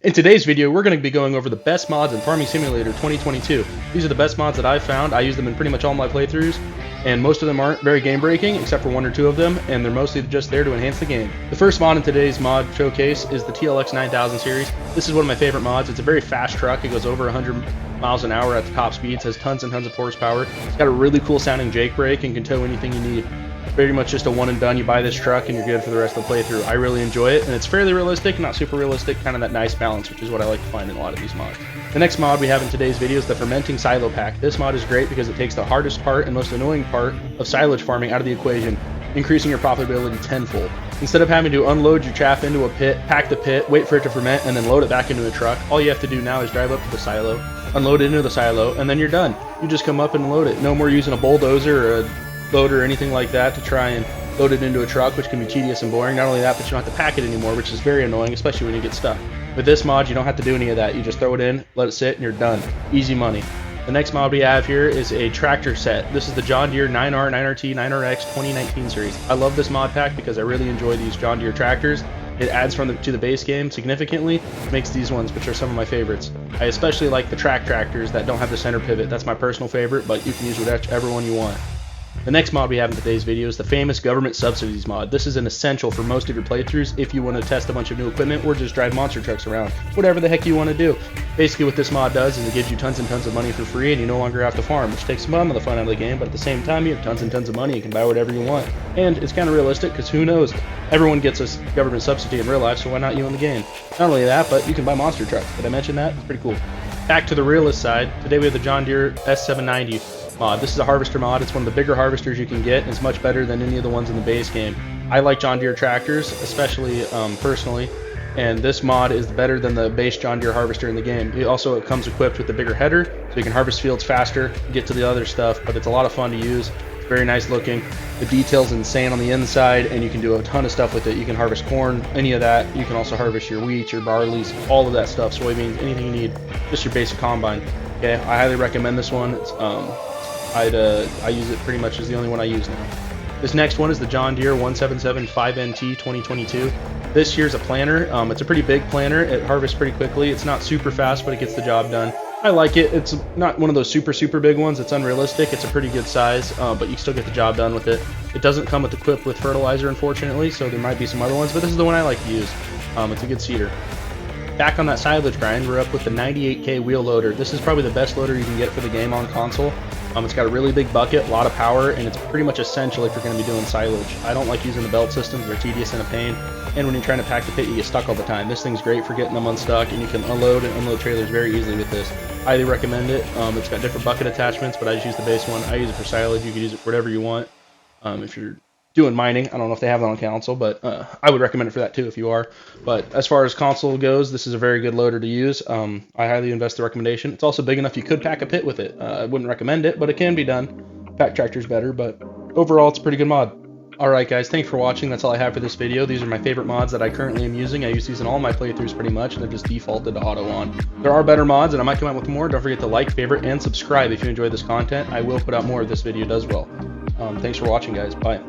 In today's video, we're going to be going over the best mods in Farming Simulator 2022. These are the best mods that I've found. I use them in pretty much all my playthroughs, and most of them aren't very game-breaking, except for one or two of them, and they're mostly just there to enhance the game. The first mod in today's mod showcase is the TLX 9000 series. This is one of my favorite mods. It's a very fast truck. It goes over 100 miles an hour at the top speeds, has tons and tons of horsepower. It's got a really cool sounding Jake brake and can tow anything you need. Pretty much just a one and done. You buy this truck and you're good for the rest of the playthrough. I really enjoy it, and it's fairly realistic, not super realistic, kind of that nice balance, which is what I like to find in a lot of these mods. The next mod we have in today's video is the fermenting silo pack. This mod is great because it takes the hardest part and most annoying part of silage farming out of the equation, increasing your profitability tenfold. Instead of having to unload your chaff into a pit, pack the pit, wait for it to ferment, and then load it back into a truck, all you have to do now is drive up to the silo, unload it into the silo, and then you're done. You just come up and load it. No more using a bulldozer or a loader or anything like that to try and load it into a truck, which can be tedious and boring. Not only that, but you don't have to pack it anymore, which is very annoying, especially when you get stuck. With this mod, you don't have to do any of that. You just throw it in, let it sit, and you're done. Easy money. The next mod we have here is a tractor set. This is the John Deere 9R, 9RT, 9RX 2019 series. I love this mod pack because I really enjoy these John Deere tractors. It adds to the base game significantly, makes these ones, which are some of my favorites. I especially like the track tractors that don't have the center pivot. That's my personal favorite, but you can use whichever one you want. The next mod we have in today's video is the famous government subsidies mod. This is an essential for most of your playthroughs if you want to test a bunch of new equipment or just drive monster trucks around. Whatever the heck you want to do. Basically what this mod does is it gives you tons and tons of money for free, and you no longer have to farm, which takes some of the fun out of the game, but at the same time you have tons and tons of money. You can buy whatever you want. And it's kind of realistic because who knows? Everyone gets a government subsidy in real life, so why not you in the game? Not only that, but you can buy monster trucks. Did I mention that? It's pretty cool. Back to the realist side, today we have the John Deere S790 mod. This is a harvester mod. It's one of the bigger harvesters you can get, and it's much better than any of the ones in the base game. I like John Deere tractors, especially personally, and this mod is better than the base John Deere harvester in the game. It comes equipped with the bigger header, so you can harvest fields faster, get to the other stuff, but it's a lot of fun to use. It's very nice looking. The detail's insane on the inside, and you can do a ton of stuff with it. You can harvest corn, any of that. You can also harvest your wheat, your barleys, all of that stuff, soybeans, anything you need, just your basic combine. Okay, I highly recommend this one. It's I use it pretty much as the only one I use now. This next one is the John Deere 177 5NT 2022. This here's a planter. It's a pretty big planter. It harvests pretty quickly. It's not super fast, but it gets the job done. I like it. It's not one of those super big ones. It's unrealistic. It's a pretty good size, but you still get the job done with it. It doesn't come equipped with fertilizer, unfortunately, so there might be some other ones, but this is the one I like to use. It's a good seeder. Back on that silage grind, we're up with the 98K wheel loader. This is probably the best loader you can get for the game on console. It's got a really big bucket, a lot of power, and it's pretty much essential if you're going to be doing silage. I don't like using the belt systems. They're tedious and a pain, and when you're trying to pack the pit, you get stuck all the time. This thing's great for getting them unstuck, and you can unload and unload trailers very easily with this. Highly recommend it. It's got different bucket attachments, but I just use the base one. I use it for silage. You can use it for whatever you want. If you're doing mining, I don't know if they have it on console, but I would recommend it for that too if you are. But as far as console goes, this is a very good loader to use. I highly invest the recommendation. It's also big enough you could pack a pit with it. I wouldn't recommend it, but it can be done. Pack tractor's better, but overall it's a pretty good mod. Alright guys, thanks for watching. That's all I have for this video. These are my favorite mods that I currently am using. I use these in all my playthroughs pretty much, and they're just defaulted to auto on. There are better mods, and I might come out with more. Don't forget to like, favorite, and subscribe if you enjoy this content. I will put out more if this video does well. Thanks for watching guys. Bye.